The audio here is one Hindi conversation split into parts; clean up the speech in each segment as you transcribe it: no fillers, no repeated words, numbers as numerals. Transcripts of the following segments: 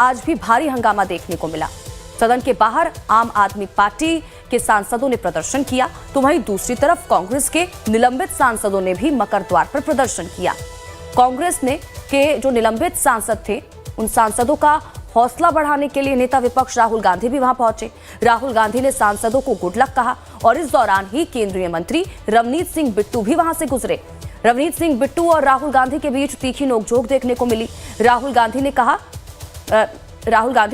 आज भी भारी हंगामा देखने को मिला। सदन के बाहर आम आदमी पार्टी के सांसदों ने प्रदर्शन किया, तो वहीं दूसरी तरफ कांग्रेस के निलंबित सांसदों ने भी मकर द्वार पर प्रदर्शन किया। कांग्रेस ने के जो निलंबित सांसद थे, उन सांसदों का हौसला बढ़ाने के लिए नेता विपक्ष राहुल गांधी भी वहां पहुंचे। राहुल गांधी ने सांसदों को गुड लक कहा और इस दौरान ही केंद्रीय मंत्री रवनीत सिंह बिट्टू भी वहां से गुजरे। रवनीत सिंह बिट्टू और राहुल गांधी के बीच तीखी नोकझोंक देखने को मिली। राहुल गांधी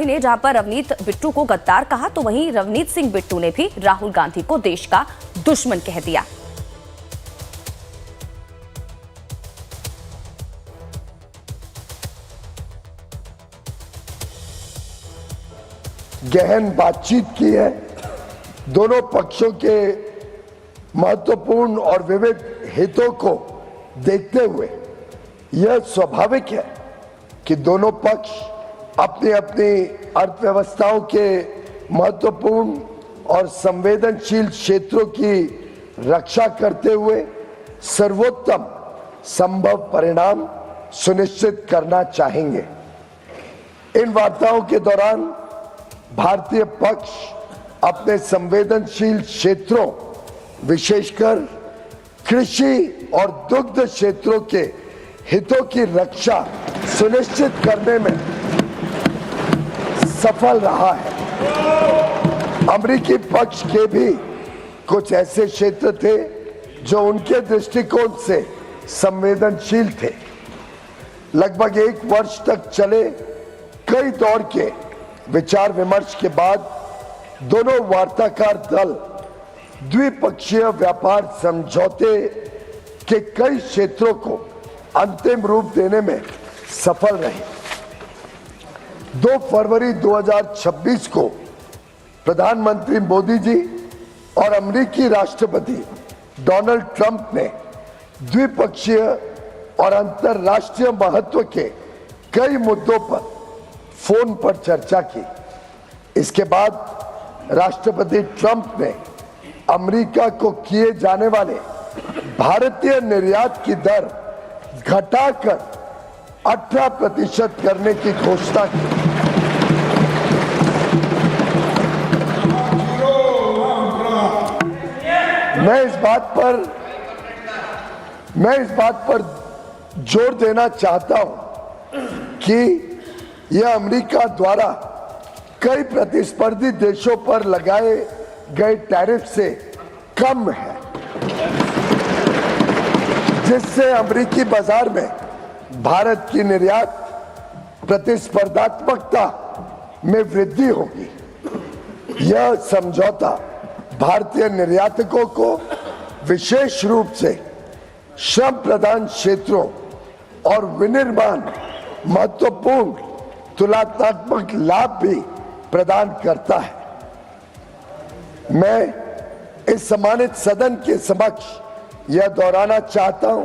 ने जहां पर रवनीत बिट्टू को गद्दार कहा, तो वहीं रवनीत सिंह बिट्टू ने भी राहुल गांधी को देश का दुश्मन कह दिया। गहन बातचीत की है। दोनों पक्षों के महत्वपूर्ण और विविध हितों को देखते हुए यह स्वाभाविक है कि दोनों पक्ष अपनी अपनी अर्थव्यवस्थाओं के महत्वपूर्ण और संवेदनशील क्षेत्रों की रक्षा करते हुए सर्वोत्तम संभव परिणाम सुनिश्चित करना चाहेंगे। इन वार्ताओं के दौरान भारतीय पक्ष अपने संवेदनशील क्षेत्रों, विशेषकर कृषि और दुग्ध क्षेत्रों के हितों की रक्षा सुनिश्चित करने में सफल रहा है। अमेरिकी पक्ष के भी कुछ ऐसे क्षेत्र थे जो उनके दृष्टिकोण से संवेदनशील थे। लगभग 1 वर्ष तक चले कई दौर के विचार विमर्श के बाद दोनों वार्ताकार दल द्विपक्षीय व्यापार समझौते के कई क्षेत्रों को अंतिम रूप देने में सफल रहे। 2 फरवरी 2026 को प्रधानमंत्री मोदी जी और अमेरिकी राष्ट्रपति डोनाल्ड ट्रंप ने द्विपक्षीय और अंतर्राष्ट्रीय महत्व के कई मुद्दों पर फोन पर चर्चा की। इसके बाद राष्ट्रपति ट्रंप ने अमेरिका को किए जाने वाले भारतीय निर्यात की दर घटाकर 18% करने की घोषणा की। मैं इस बात पर जोर देना चाहता हूं कि यह अमेरिका द्वारा कई प्रतिस्पर्धी देशों पर लगाए गए टैरिफ से कम है, जिससे अमेरिकी बाजार में भारत की निर्यात प्रतिस्पर्धात्मकता में वृद्धि होगी। यह समझौता भारतीय निर्यातकों को विशेष रूप से श्रम प्रधान क्षेत्रों और विनिर्माण महत्वपूर्ण तुलनात्मक लाभ भी प्रदान करता है। मैं इस सम्मानित सदन के समक्ष यह दोहराना चाहता हूं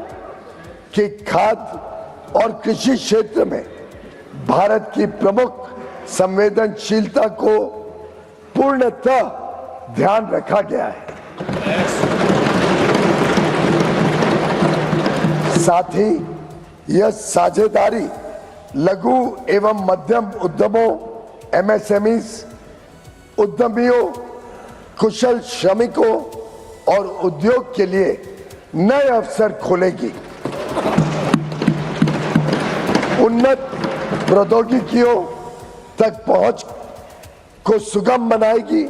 कि खाद्य और कृषि क्षेत्र में भारत की प्रमुख संवेदनशीलता को पूर्णतः ध्यान रखा गया है। साथ ही यह साझेदारी लघु एवं मध्यम उद्यमों, MSMEs, उद्यमियों, कुशल श्रमिकों और उद्योग के लिए नए अवसर खोलेगी, उन्नत प्रौद्योगिकियों तक पहुंच को सुगम बनाएगी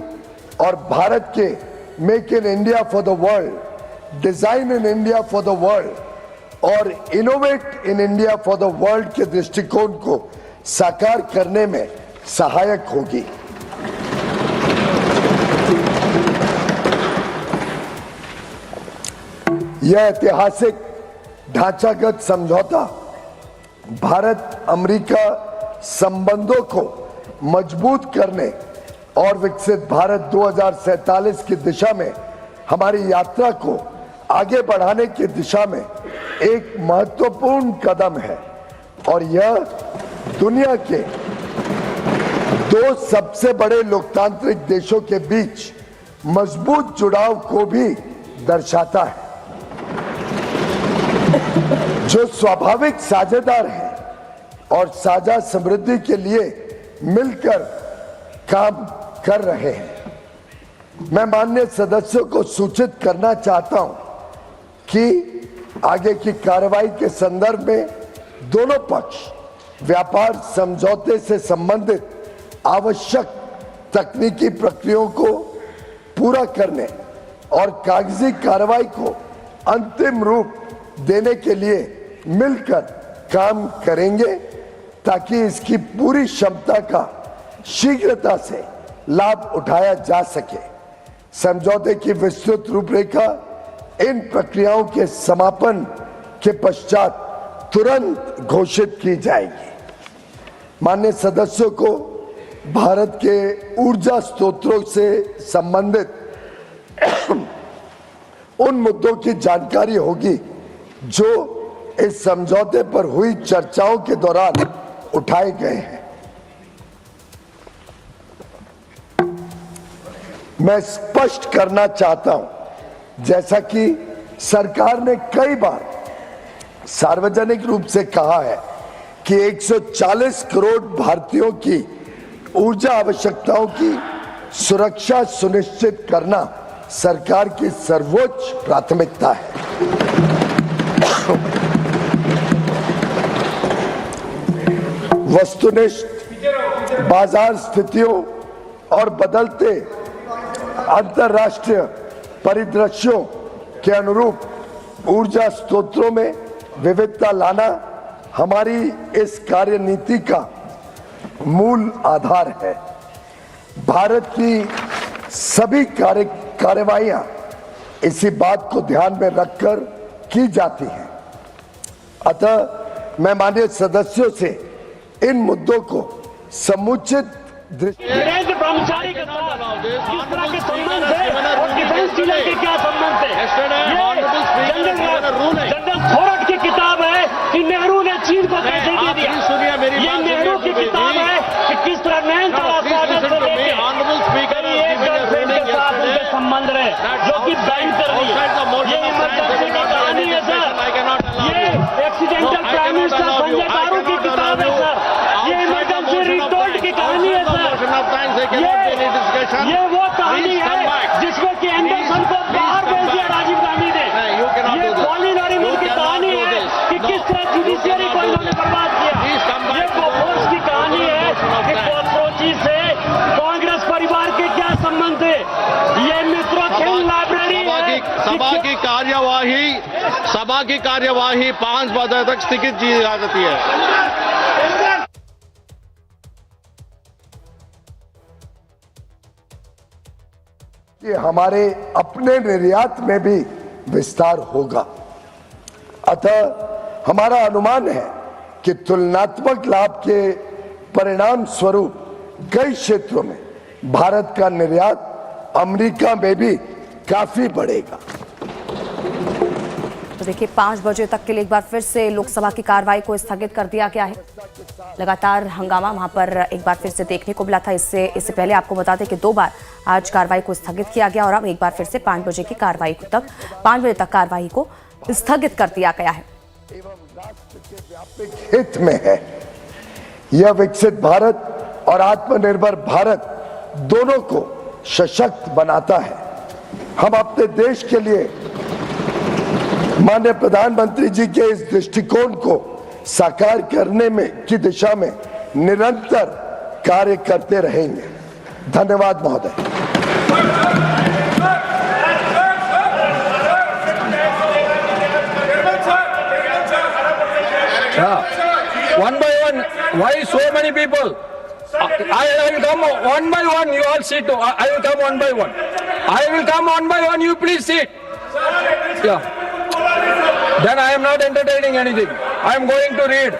और भारत के make in India for the world, design in India for the world और innovate in India for the world के दृष्टिकोण को साकार करने में सहायक होगी। यह ऐतिहासिक ढांचागत समझौता भारत अमेरिका संबंधों को मजबूत करने और विकसित भारत 2047 की दिशा में हमारी यात्रा को आगे बढ़ाने की दिशा में एक महत्वपूर्ण कदम है और यह दुनिया के 2 सबसे बड़े लोकतांत्रिक देशों के बीच मजबूत जुड़ाव को भी दर्शाता है, जो स्वाभाविक साझेदार हैं और साझा समृद्धि के लिए मिलकर काम कर रहे हैं। मैं माननीय सदस्यों को सूचित करना चाहता हूं कि आगे की कार्रवाई के संदर्भ में दोनों पक्ष व्यापार समझौते से संबंधित आवश्यक तकनीकी प्रक्रियाओं को पूरा करने और कागजी कार्रवाई को अंतिम रूप देने के लिए मिलकर काम करेंगे ताकि इसकी पूरी क्षमता का शीघ्रता से लाभ उठाया जा सके। समझौते की विस्तृत रूपरेखा इन प्रक्रियाओं के समापन के पश्चात तुरंत घोषित की जाएगी। माननीय सदस्यों को भारत के ऊर्जा स्रोतों से संबंधित उन मुद्दों की जानकारी होगी जो इस समझौते पर हुई चर्चाओं के दौरान उठाए गए हैं। मैं स्पष्ट करना चाहता हूं, जैसा कि सरकार ने कई बार सार्वजनिक रूप से कहा है कि 140 करोड़ भारतीयों की ऊर्जा आवश्यकताओं की सुरक्षा सुनिश्चित करना सरकार की सर्वोच्च प्राथमिकता है। वस्तुनिष्ठ बाजार स्थितियों और बदलते अंतर्राष्ट्रीय परिदृश्यों के अनुरूप ऊर्जा स्रोतों में विविधता लाना हमारी इस कार्यनीति का मूल आधार है। भारत की सभी कार्यवाहियां इसी बात को ध्यान में रखकर की जाती हैं। अतः मैं माननीय सदस्यों से इन मुद्दों को समुचित ब्रह्मचारी के साथ किस तरह के संबंध है और डिफेंस डीलर के क्या संबंध है? जनरल थोरट की किताब है कि नेहरू ने चीन को कैसे दे दिया। ये नेहरू की किताब है कि किस तरह नैन स्वागत से लेके एक गर्लफ्रेंड के साथ उनके संबंध रहे जो कि बैन कर दी। ये इमरजेंसी की कहानी है सर। ये एक्सीडेंटल प्राइम मिनिस्टर संजय दारू की किताब है सर। ये इमरजेंसी रिटोल्ड की कहानी है सर। ये वो कहानी है जिसमें कि एंडरसन को बाहर भेज दिया राजीव गांधी ने। ये कॉलिन नरीमन की कहानी है कि किस तरह जुडिशियरी को इन्होंने बर्बाद किया। ये बोफोर्स की कहानी है कि कॉकरोची से कांग्रेस परिवार के क्या संबंध है। ये मित्रों खेल लाइब्रेरी सभा की कार्यवाही 5 बजे तक स्थगित की जा सकती है। ये हमारे अपने निर्यात में भी विस्तार होगा। अतः हमारा अनुमान है कि तुलनात्मक लाभ के परिणाम स्वरूप कई क्षेत्रों में भारत का निर्यात अमेरिका में भी काफी बढ़ेगा। तो देखिए 5 बजे तक के लिए एक बार फिर से लोकसभा की कार्रवाई को स्थगित कर दिया गया है। लगातार हंगामा वहां पर एक बार फिर से देखने को मिला था। इससे पहले आपको बता दें कि 2 बार आज कार्रवाई को स्थगित किया गया और अब एक बार फिर से 5 बजे की कार्रवाई तक 5 बजे तक कार्रवाई को स्थगित कर दिया गया है। एवं राष्ट्र के व्यापक हित में है। यह विकसित भारत और आत्मनिर्भर भारत दोनों को सशक्त बनाता है। हम अपने देश के लिए माननीय प्रधानमंत्री जी के इस दृष्टिकोण को साकार करने में की दिशा में निरंतर कार्य करते रहेंगे। धन्यवाद महोदय। One by one, why so many people? I will come one by one. You all sit. I will come one by one. I will come one by one. You please sit. Yeah. Then I am not entertaining anything. I am going to read.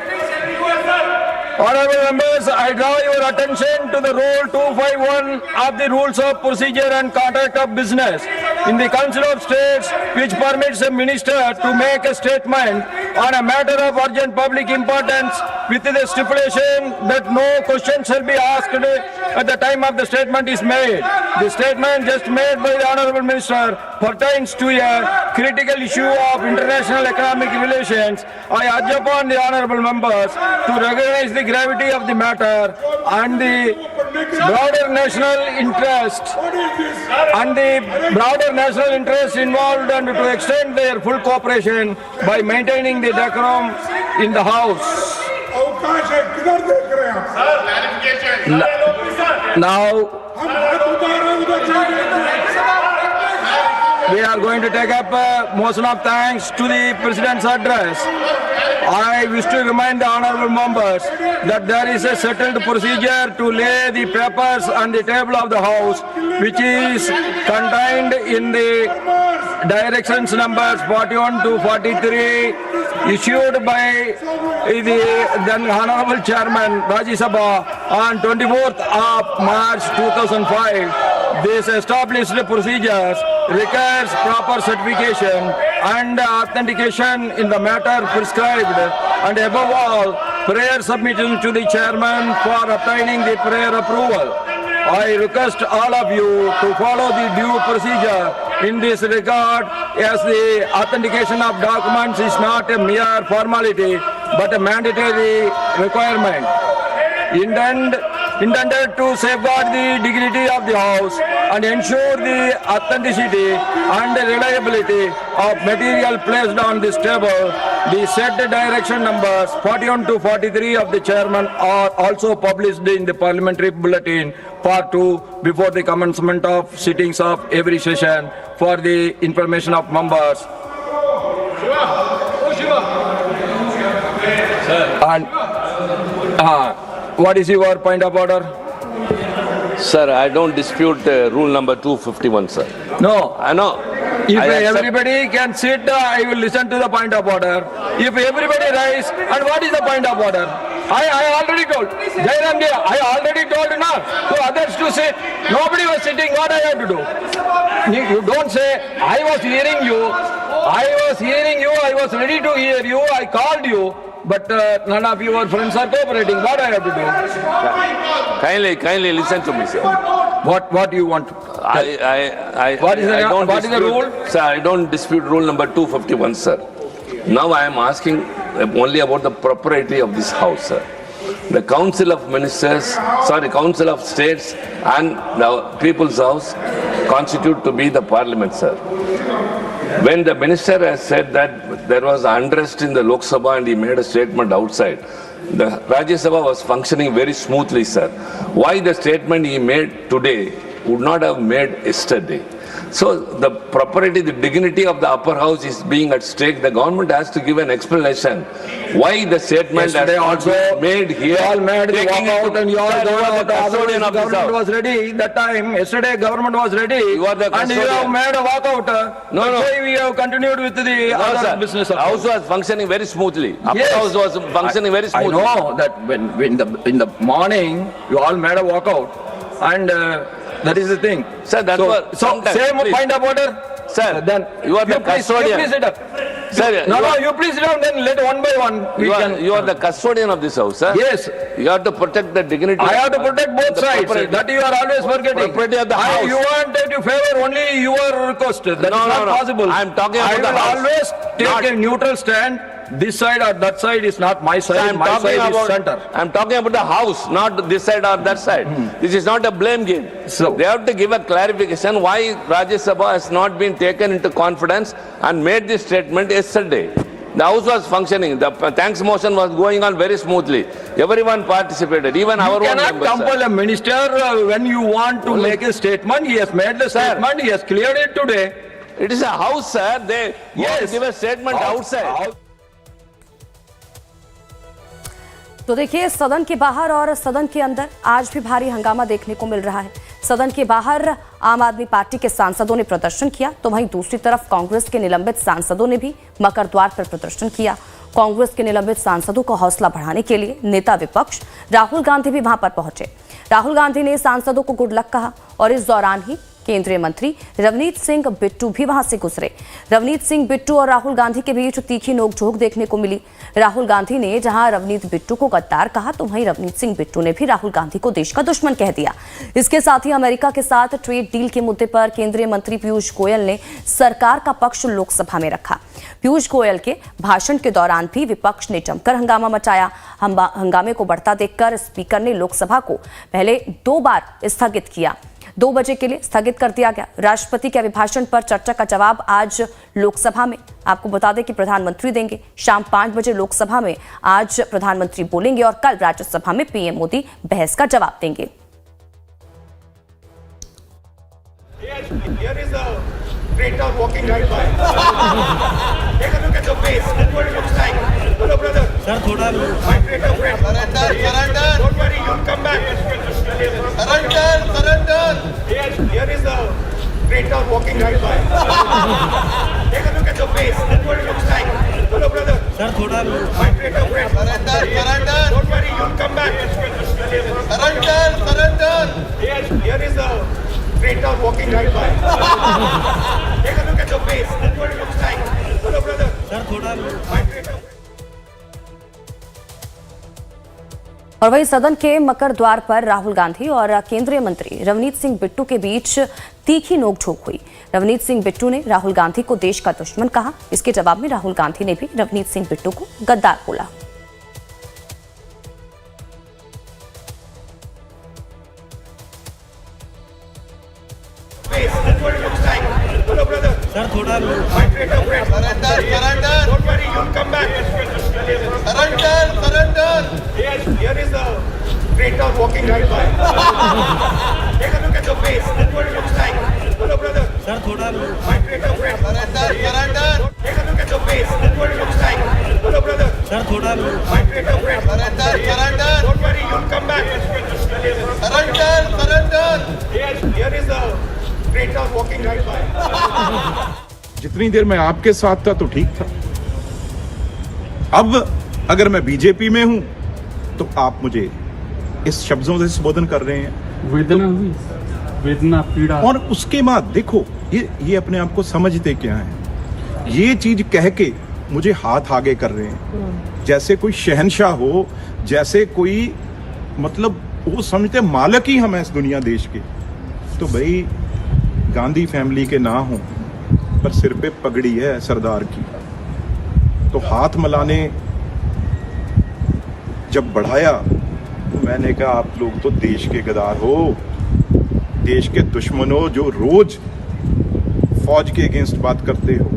Honorable members, I draw your attention to the Rule 251 of the Rules of Procedure and Conduct of Business. in the Council of States which permits a minister to make a statement on a matter of urgent public importance with the stipulation that no question shall be asked at the time of the statement is made. The statement just made by the Honorable Minister pertains to a critical issue of international economic relations. I urge upon the Honorable members to recognize the gravity of the matter and the broader national interest involved, and to extend their full cooperation by maintaining the decorum in the House. अवकाश है, किधर देख रहे हैं आप? Now हम हाथ उठा रहे हैं, उधर चल we are going to take up a motion of thanks to the President's address. I wish to remind the honorable members that there is a settled procedure to lay the papers on the table of the House, which is contained in the directions numbers 41 to 43 issued by the then Honorable Chairman Rajya Sabha on 24th of March 2005. This established procedures requires proper certification and authentication in the matter prescribed, and above all, prayer submission to the chairman for obtaining the prayer approval. I request all of you to follow the due procedure in this regard, as the authentication of documents is not a mere formality but a mandatory requirement. Intended to safeguard the dignity of the House and ensure the authenticity and reliability of material placed on this table, the said direction numbers 41 to 43 of the chairman are also published in the parliamentary bulletin part 2 before the commencement of sittings of every session for the information of members. And what is your point of order? Sir, I don't dispute rule number 251, sir. No. I know. If I accept- everybody can sit, I will listen to the point of order. If everybody rise, and what is the point of order? I already told. Jairam ji, I already told now to others to sit. Nobody was sitting. What I have to do? You don't say, I was hearing you. I was hearing you. I was ready to hear you. I called you. But none of your friends are cooperating. What I have to do? Kindly listen to me, sir. What do you want? What is the rule? Sir, I don't dispute rule number 251, sir. Now I am asking only about the propriety of this house, sir. The Council of Ministers, Council of States and the People's House constitute to be the Parliament, sir. When the minister has said that there was unrest in the Lok Sabha and he made a statement outside, the Rajya Sabha was functioning very smoothly, sir. Why the statement he made today would not have made yesterday? So the property, the dignity of the upper house is being at stake. The government has to give an explanation why the statement Yesterday has also not been made here. You all made the taking walkout into- and you all Sir, you are the custodian of this government house. was ready that time. Yesterday government was ready. You are the and you have custodian. made a walkout. No, That's no. why we have continued with the No, other sir. business. The house was functioning very smoothly. Upper Yes. house was functioning very I smoothly. know that when in the morning you all made a walkout, and that is the thing. Sir, that's so, what- so sometimes, same please. point of order. Sir, Then you are the custodian. You please sit up. Sir, No, you please sit down. Then let one by one. We can. You are the custodian of this house, sir. Yes. You have to protect the dignity. I have to protect both the sides. property. That you are always forgetting. Property of the house. You want to favor only your request. That is No, not no. possible. I am talking about I the will house. always take Not- a neutral stand. This side or that side is not my side. I'm My talking side is about center. I'm talking about the house, not this side or that side. This is not a blame game. So- They have to give a clarification why Rajya Sabha has not been taken into confidence and made this statement yesterday. The house was functioning. The thanks motion was going on very smoothly. Everyone participated, even our You own cannot members. sir. compel a minister when you want to make a statement. He has made the statement. He has cleared it today. It is a house, sir. They Yes. give a statement outside. तो देखिए, सदन के बाहर और सदन के अंदर आज भी भारी हंगामा देखने को मिल रहा है। सदन के बाहर आम आदमी पार्टी के सांसदों ने प्रदर्शन किया, तो वहीं दूसरी तरफ कांग्रेस के निलंबित सांसदों ने भी मकर द्वार पर प्रदर्शन किया। कांग्रेस के निलंबित सांसदों को हौसला बढ़ाने के लिए नेता विपक्ष राहुल गांधी भी वहां पर पहुंचे। राहुल गांधी ने सांसदों को गुड लक कहा और इस दौरान ही केंद्रीय मंत्री रवनीत सिंह बिट्टू भी वहां से गुजरे। रवनीत सिंह बिट्टू और राहुल गांधी के बीच तीखी नोकझोंक देखने को मिली। राहुल गांधी ने जहां रवनीत बिट्टू को गद्दार कहा, तो वहीं रवनीत सिंह बिट्टू ने भी राहुल गांधी को देश का दुश्मन कह दिया। इसके साथ ही अमेरिका के साथ ट्रेड डील के मुद्दे पर केंद्रीय मंत्री पीयूष गोयल ने सरकार का पक्ष लोकसभा में रखा। पीयूष गोयल के भाषण के दौरान भी विपक्ष ने जमकर हंगामा मचाया। हंगामे को बढ़ता देखकर स्पीकर ने लोकसभा को पहले 2 बार स्थगित किया। 2 बजे के लिए स्थगित कर दिया गया। राष्ट्रपति के अभिभाषण पर चर्चा का जवाब आज लोकसभा में आपको बता दें कि प्रधानमंत्री देंगे। शाम 5 बजे लोकसभा में आज प्रधानमंत्री बोलेंगे और कल राज्यसभा में पीएम मोदी बहस का जवाब देंगे। Great walking right by. Take a look at the face. That's what it looks like. Hello, brother. Sir, thoda. My great friend. Surrender. Don't worry, you'll come back. Surrender. Here is the great walking right by. Take a look at the face. That's what it looks like. Hello, brother. Sir, thoda. My great friend. Surrender. Don't worry, you'll come back. Surrender. Here is the great walking right by. Take a look at the face. That's what it looks like. Hello, brother. Sir, thoda. My great. और वहीं सदन के मकर द्वार पर राहुल गांधी और केंद्रीय मंत्री रवनीत सिंह बिट्टू के बीच तीखी नोकझोंक हुई। रवनीत सिंह बिट्टू ने राहुल गांधी को देश का दुश्मन कहा। इसके जवाब में राहुल गांधी ने भी रवनीत सिंह बिट्टू को गद्दार बोला। That's what it looks like. Hello, brother. Sir, thoda. My great friend. Surrender. Don't worry, you'll come back. Surrender. Here is the great walking right by. Take a look at the face. That's what it looks like. Hello, brother. Sir, thoda. My great friend. Surrender. Take a look at the face. That's what it looks like. Hello, brother. Sir, thoda. My great friend. Surrender. Don't worry, you'll come back. Surrender. Here is the great walking right by. जितनी देर मैं आपके साथ था तो ठीक था। अब अगर मैं बीजेपी में हूं तो आप मुझे इस शब्दों से संबोधन कर रहे हैं। वेदना पीड़ा। और उसके बाद देखो ये अपने आप को समझते क्या है, ये चीज कह के मुझे हाथ आगे कर रहे हैं जैसे कोई शहंशाह हो, जैसे कोई मतलब वो समझते मालिक ही हम हैं इस दुनिया देश के। तो भाई गांधी फैमिली के ना हो पर सिर पे पगड़ी है सरदार की। तो हाथ मिलाने जब बढ़ाया तो मैंने कहा आप लोग तो देश के गद्दार हो, देश के दुश्मन हो, जो रोज फौज के अगेंस्ट बात करते हो।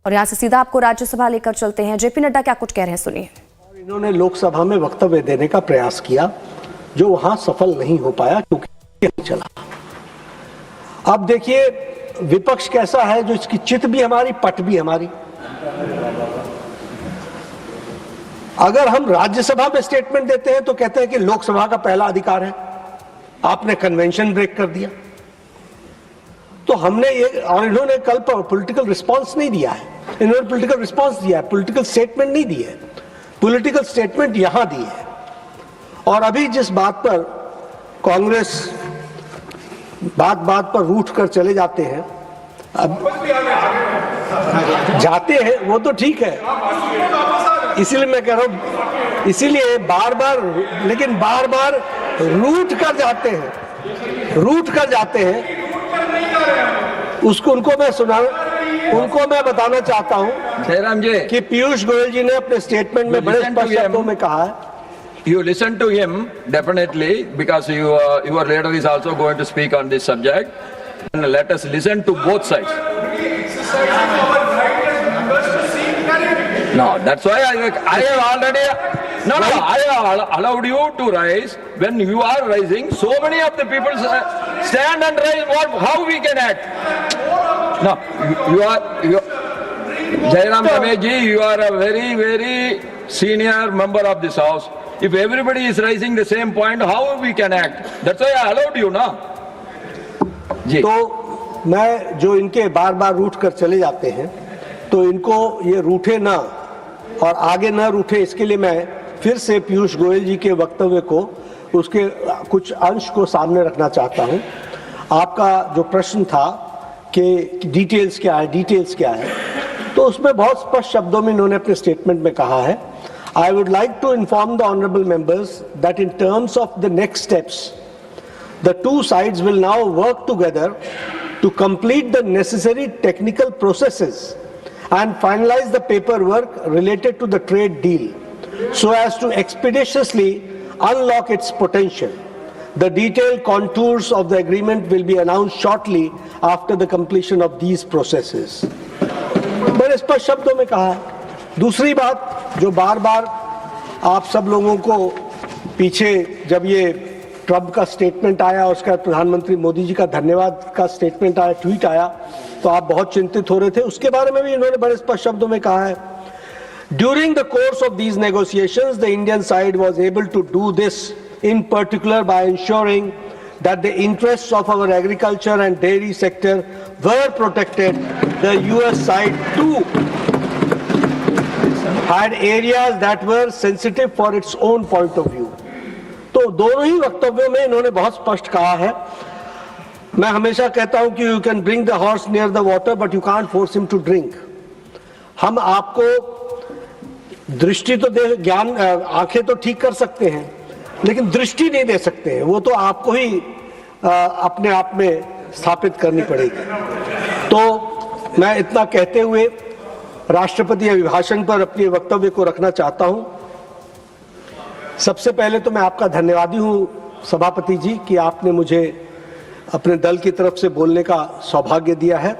और यहां से सीधा आपको राज्यसभा लेकर चलते हैं। जेपी नड्डा क्या कुछ कह रहे हैं, सुनिए। इन्होंने लोकसभा में वक्तव्य देने का प्रयास किया जो वहां सफल नहीं हो पाया क्योंकि नहीं चला। अब देखिए विपक्ष कैसा है, जो इसकी चित भी हमारी पट भी हमारी। अगर हम राज्यसभा में स्टेटमेंट देते हैं तो कहते हैं कि लोकसभा का पहला अधिकार है, आपने कन्वेंशन ब्रेक कर दिया। तो हमने ये, और इन्होंने कल पर पॉलिटिकल रिस्पांस नहीं दिया है, इन्होंने पॉलिटिकल रिस्पांस दिया है, पॉलिटिकल स्टेटमेंट नहीं दी है। पॉलिटिकल स्टेटमेंट यहां दी है। और अभी जिस बात पर कांग्रेस बात पर रूठ कर चले जाते हैं, अब जाते हैं वो तो ठीक है, इसीलिए मैं कह रहा हूं, इसीलिए बार बार रूठ कर जाते हैं उसको उनको मैं बताना चाहता हूं जयराम जी कि पीयूष गोयल जी ने अपने स्टेटमेंट में बड़े स्पष्ट शब्दों में कहा है। You listen to him definitely because your leader is also going to speak on this subject, and let us listen to both sides. No, that's why I have already I have allowed you to rise. When you are rising, so many of the people stand and rise. How we can act? No, you are Jairam Ramesh ji, you are a very, very senior member of this house. If everybody is raising the same point, how we can act? That's why I allowed you, na? जी। तो मैं जो इनके बार बार रूठ कर चले जाते हैं, तो इनको ये रूठे ना और आगे ना रूठे, इसके लिए मैं फिर से पीयूष गोयल जी के वक्तव्य को उसके कुछ अंश को सामने रखना चाहता हूं। आपका जो प्रश्न था कि डिटेल्स क्या है, तो उसमें बहुत स्पष्ट शब्दों में इन्होंने अपने स्टेटमेंट में कहा है, I would like to inform the honorable members that in terms of the next steps, the two sides will now work together to complete the necessary technical processes and finalize the paperwork related to the trade deal so as to expeditiously unlock its potential. The detailed contours of the agreement will be announced shortly after the completion of these processes. बड़े स्पष्ट शब्दों में कहा है। दूसरी बात जो बार बार आप सब लोगों को पीछे जब ये ट्रम्प का स्टेटमेंट आया और उसका प्रधानमंत्री मोदी जी का धन्यवाद का स्टेटमेंट आया, ट्वीट आया, तो आप बहुत चिंतित हो रहे थे। उसके बारे में भी इन्होंने बड़े स्पष्ट शब्दों में कहा है, during the course of these negotiations the Indian side was able to do this in particular by ensuring that the interests of our agriculture and dairy sector were protected. The US side too had areas that were sensitive for its own point of view. तो दोनों ही वक्तव्यों में इन्होंने बहुत स्पष्ट कहा है। मैं हमेशा कहता हूं कि you can bring the horse near the water but you can't force him to drink. हम आपको दृष्टि तो दे, ज्ञान आंखें तो ठीक कर सकते हैं लेकिन दृष्टि नहीं दे सकते हैं, वो तो आपको ही अपने आप में स्थापित करनी पड़ेगी। तो मैं इतना कहते हुए राष्ट्रपति अभिभाषण पर अपने वक्तव्य को रखना चाहता हूं। सबसे पहले तो मैं आपका धन्यवादी हूं सभापति जी कि आपने मुझे अपने दल की तरफ से बोलने का सौभाग्य दिया है।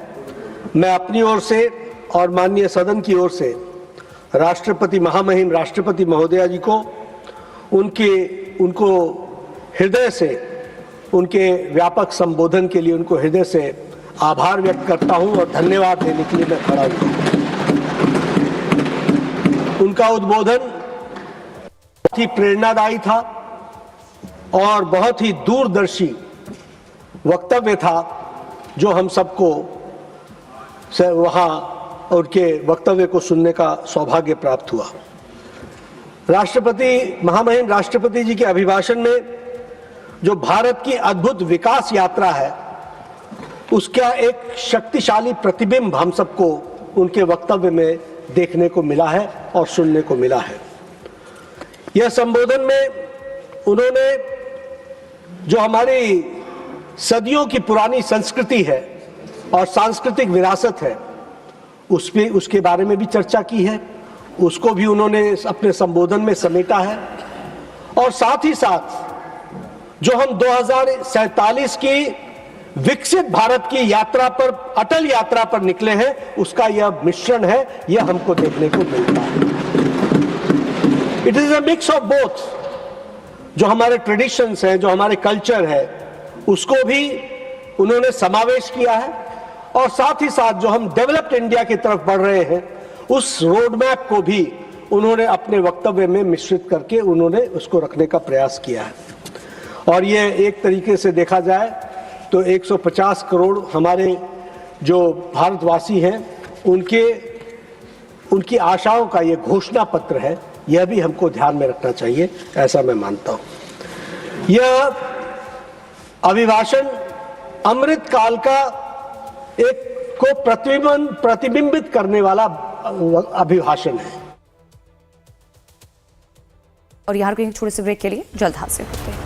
मैं अपनी ओर से और माननीय सदन की ओर से राष्ट्रपति महामहिम राष्ट्रपति महोदया जी को उनको हृदय से उनके व्यापक संबोधन के लिए उनको हृदय से आभार व्यक्त करता हूं और धन्यवाद देने के लिए मैं खड़ा हूं। उनका उद्बोधन बहुत ही प्रेरणादायी था और बहुत ही दूरदर्शी वक्तव्य था जो हम सबको वहां उनके वक्तव्य को सुनने का सौभाग्य प्राप्त हुआ। राष्ट्रपति महामहिम राष्ट्रपति जी के अभिभाषण में जो भारत की अद्भुत विकास यात्रा है उसका एक शक्तिशाली प्रतिबिंब हम सबको उनके वक्तव्य में देखने को मिला है और सुनने को मिला है। यह संबोधन में उन्होंने जो हमारी सदियों की पुरानी संस्कृति है और सांस्कृतिक विरासत है उसके बारे में भी चर्चा की है, उसको भी उन्होंने अपने संबोधन में समेटा है और साथ ही साथ जो हम 2047 की विकसित भारत की यात्रा पर अटल यात्रा पर निकले हैं उसका यह मिश्रण है, यह हमको देखने को मिलता है। It is a mix of both. जो हमारे ट्रेडिशंस हैं, जो हमारे कल्चर है, उसको भी उन्होंने समावेश किया है और साथ ही साथ जो हम डेवलप्ड इंडिया की तरफ बढ़ रहे हैं उस रोड मैप को भी उन्होंने अपने वक्तव्य में मिश्रित करके उन्होंने उसको रखने का प्रयास किया है। और ये एक तरीके से देखा जाए तो 150 करोड़ हमारे जो भारतवासी हैं उनकी आशाओं का ये घोषणा पत्र है, यह भी हमको ध्यान में रखना चाहिए, ऐसा मैं मानता हूं। यह अभिभाषण अमृत काल का एक को प्रतिबिंबित करने वाला अभिभाषण है। और यहाँ के छोटे से ब्रेक के लिए जल्द हाजिर होते हैं।